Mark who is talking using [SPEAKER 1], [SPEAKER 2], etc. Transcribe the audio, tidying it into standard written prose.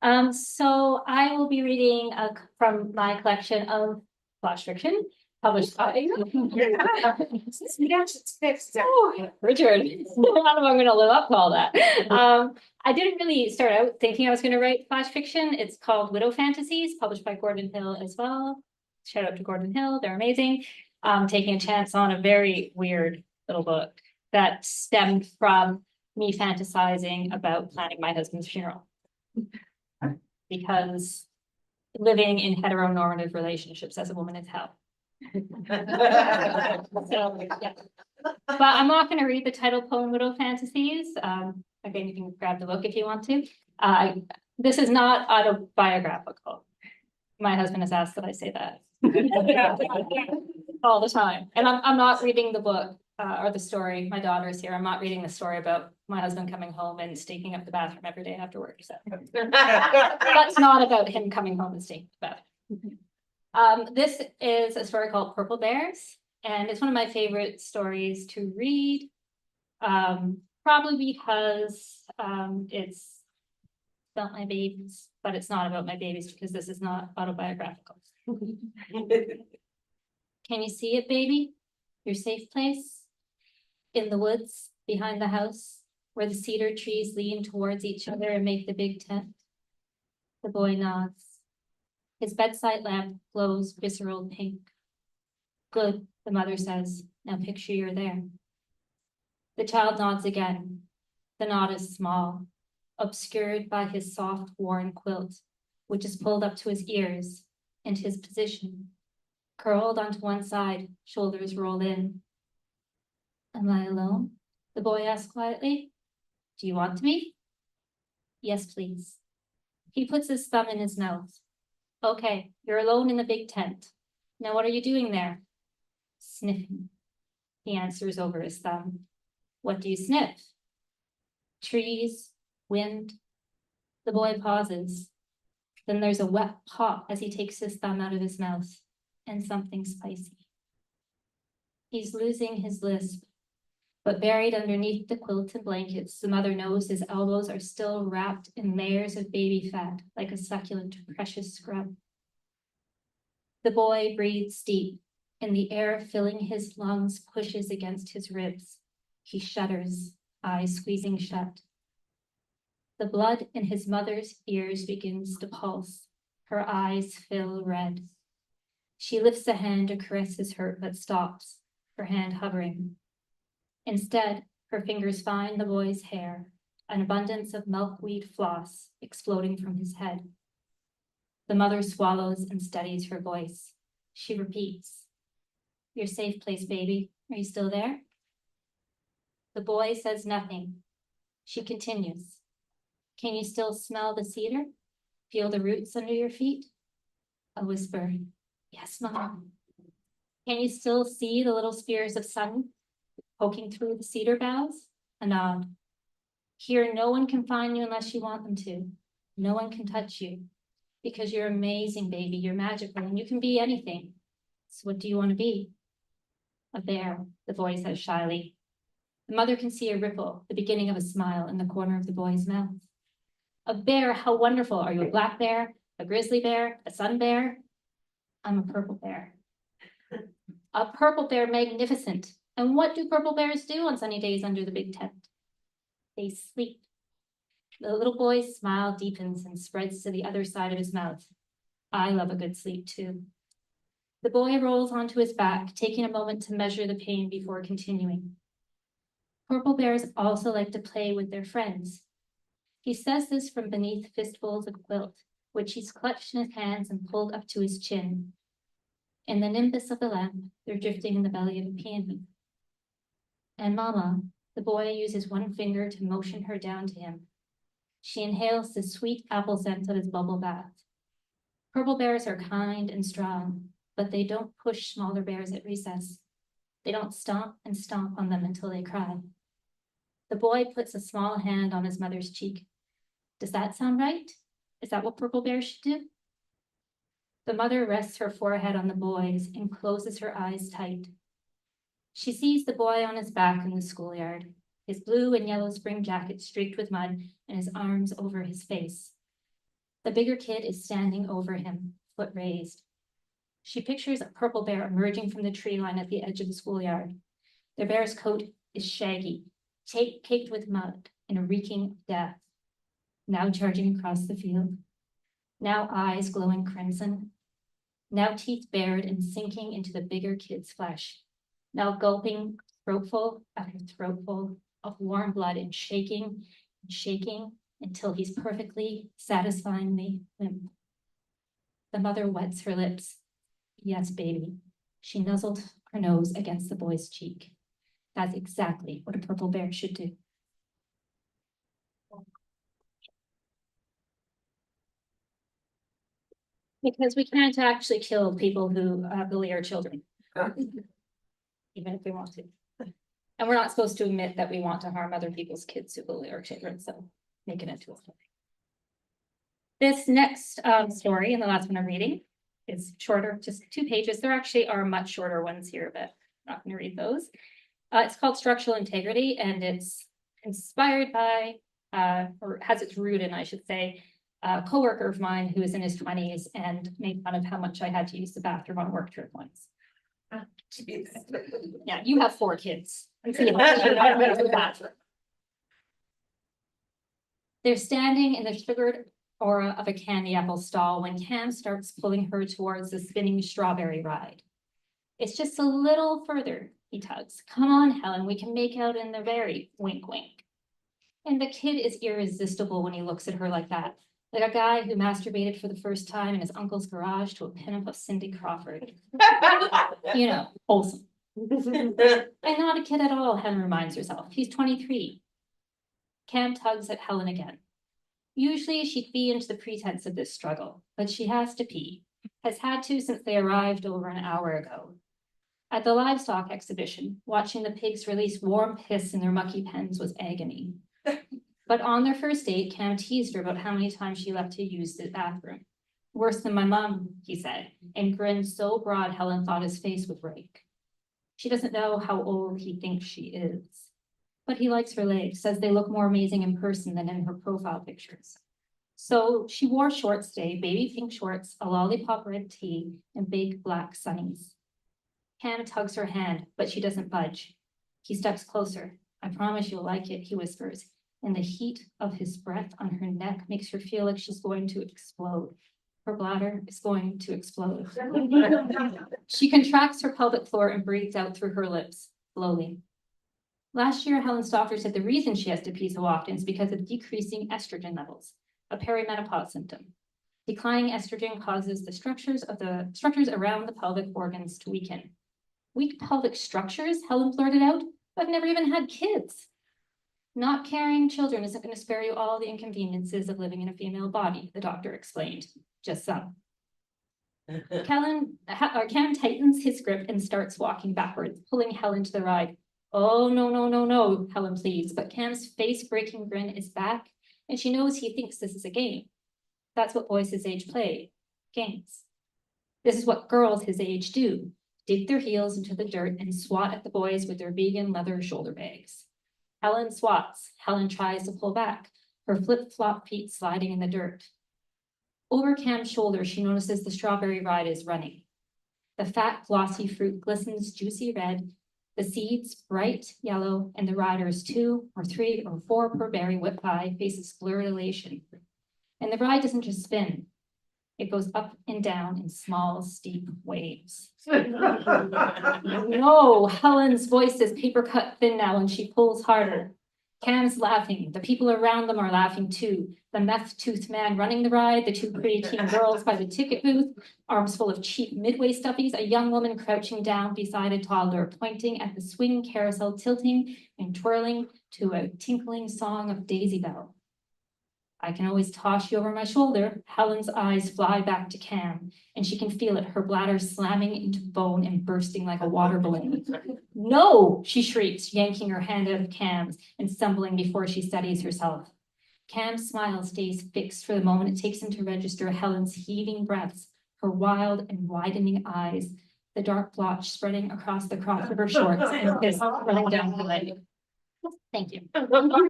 [SPEAKER 1] So I will be reading from my collection of flash fiction published by Richard. I don't know if I'm going to live up to all that. I didn't really start out thinking I was going to write flash fiction. It's called Widow Fantasies, published by Gordon Hill as well. Shout out to Gordon Hill, they're amazing. Taking a chance on a very weird little book that stemmed from me fantasizing about planning my husband's funeral. Because living in heteronormative relationships as a woman is hell. So, yeah. But I'm not going to read the title poem Widow Fantasies. Again, you can grab the book if you want to. This is not autobiographical. My husband has asked that I say that all the time. And I'm not reading the book or the story. My daughter's here. I'm not reading the story about my husband coming home and stinking up the bathroom every day after work. So that's not about him coming home and stinking up the bathroom. This is a story called Purple Bears, and it's one of my favorite stories to read. Probably because it's about my babies, but it's not about my babies because this is not autobiographical. Can you see it, baby? Your safe place? In the woods, behind the house, where the cedar trees lean towards each other and make the big tent. The boy nods. His bedside lamp glows visceral pink. Good, the mother says. Now picture you're there. The child nods again. The nod is small, obscured by his soft, worn quilt, which is pulled up to his ears, and his position. Curled onto one side, shoulders roll in. Am I alone? The boy asks quietly. Do you want me? Yes, please. He puts his thumb in his mouth. Okay, you're alone in the big tent. Now what are you doing there? Sniffing. He answers over his thumb. What do you sniff? Trees, wind. The boy pauses. Then there's a wet pop as he takes his thumb out of his mouth, and something spicy. He's losing his lisp, but buried underneath the quilt and blankets, the mother knows his elbows are still wrapped in layers of baby fat, like a succulent, precious scrub. The boy breathes deep, and the air filling his lungs pushes against his ribs. He shudders, eyes squeezing shut. The blood in his mother's ears begins to pulse. Her eyes fill red. She lifts a hand to caress his hurt, but stops, her hand hovering. Instead, her fingers find the boy's hair, an abundance of milkweed floss exploding from his head. The mother swallows and steadies her voice. She repeats, your safe place, baby. Are you still there? The boy says nothing. She continues. Can you still smell the cedar? Feel the roots under your feet? A whisper. Yes, Mom. Can you still see the little spears of sun poking through the cedar boughs? A nod. Here, no one can find you unless you want them to. No one can touch you because you're amazing, baby. You're magical and you can be anything. So what do you want to be? A bear, the boy says shyly. The mother can see a ripple, the beginning of a smile in the corner of the boy's mouth. A bear, how wonderful. Are you a black bear, a grizzly bear, a sun bear? I'm a purple bear. A purple bear, magnificent. And what do purple bears do on sunny days under the big tent? They sleep. The little boy's smile deepens and spreads to the other side of his mouth. I love a good sleep too. The boy rolls onto his back, taking a moment to measure the pain before continuing. Purple bears also like to play with their friends. He says this from beneath fistfuls of quilt, which he's clutched in his hands and pulled up to his chin. In the nimbus of the lamp, they're drifting in the belly of a peony. And Mama, the boy uses one finger to motion her down to him. She inhales the sweet apple scent of his bubble bath. Purple bears are kind and strong, but they don't push smaller bears at recess. They don't stomp and stomp on them until they cry. The boy puts a small hand on his mother's cheek. Does that sound right? Is that what purple bears should do? The mother rests her forehead on the boy's and closes her eyes tight. She sees the boy on his back in the schoolyard, his blue and yellow spring jacket streaked with mud and his arms over his face. The bigger kid is standing over him, foot raised. She pictures a purple bear emerging from the tree line at the edge of the schoolyard. The bear's coat is shaggy, caked with mud and reeking of death. Now charging across the field. Now eyes glowing crimson. Now teeth bared and sinking into the bigger kid's flesh. Now gulping throatful after throatful of warm blood and shaking until he's perfectly, satisfyingly limp. The mother wets her lips. Yes, baby. She nuzzled her nose against the boy's cheek. That's exactly what a purple bear should do. Because we can't actually kill people who bully our children, even if we want to. And we're not supposed to admit that we want to harm other people's kids who bully our children, so make it into a story. This next story, and the last one I'm reading, is shorter, just 2 pages. There actually are much shorter ones here, but I'm not going to read those. It's called Structural Integrity, and it's inspired by, or has its root in, I should say, a coworker of mine who is in his 20s and made fun of how much I had to use the bathroom on work trip once. Yeah, you have 4 kids. They're standing in the sugared aura of a candy apple stall when Cam starts pulling her towards the spinning strawberry ride. It's just a little further, he tugs. Come on, Helen, we can make out in the very wink, wink. And the kid is irresistible when he looks at her like that, like a guy who masturbated for the first time in his uncle's garage to a pinup of Cindy Crawford. You know, wholesome. And not a kid at all, Helen reminds herself. He's 23. Cam tugs at Helen again. Usually she'd be into the pretense of this struggle, but she has to pee. Has had to since they arrived over an hour ago. At the livestock exhibition, watching the pigs release warm piss in their mucky pens was agony. But on their first date, Cam teased her about how many times she left to use the bathroom. Worse than my mom, he said, and grinned so broad Helen thought his face would break. She doesn't know how old he thinks she is. But he likes her legs, says they look more amazing in person than in her profile pictures. So she wore shorts today, baby pink shorts, a lollipop red tee, and big black sunnies. Cam tugs her hand, but she doesn't budge. He steps closer. I promise you'll like it, he whispers, and the heat of his breath on her neck makes her feel like she's going to explode. Her bladder is going to explode. She contracts her pelvic floor and breathes out through her lips, slowly. Last year, Helen's doctor said the reason she has to pee so often is because of decreasing estrogen levels, a perimenopause symptom. Declining estrogen causes the structures around the pelvic organs to weaken. Weak pelvic structures, Helen blurted out. I've never even had kids. Not carrying children isn't going to spare you all the inconveniences of living in a female body, the doctor explained. Just some. Cam tightens his grip and starts walking backwards, pulling Helen to the ride. Oh, no, no, no, no, Helen pleads, but Cam's face-breaking grin is back, and she knows he thinks this is a game. That's what boys his age play, games. This is what girls his age do, dig their heels into the dirt and swat at the boys with their vegan leather shoulder bags. Helen swats. Helen tries to pull back, her flip-flop feet sliding in the dirt. Over Cam's shoulder, she notices the strawberry ride is running. The fat, glossy fruit glistens juicy red, the seeds bright yellow, and the riders 2 or 3 or 4 per berry whip by, faces blurred elation. And the ride doesn't just spin. It goes up and down in small, steep waves. No, Helen's voice is paper cut thin now, and she pulls harder. Cam's laughing. The people around them are laughing too. The meth-toothed man running the ride, the 2 preteen girls by the ticket booth, arms full of cheap Midway stuffies, a young woman crouching down beside a toddler, pointing at the swing carousel, tilting and twirling to a tinkling song of Daisy Bell. I can always toss you over my shoulder. Helen's eyes fly back to Cam, and she can feel it, her bladder slamming into bone and bursting like a water balloon. No, she shrieks, yanking her hand out of Cam's and stumbling before she steadies herself. Cam's smile stays fixed for the moment it takes him to register Helen's heaving breaths, her wild and widening eyes, the dark blotch spreading across the crotch of her shorts and piss running down her leg. Thank you.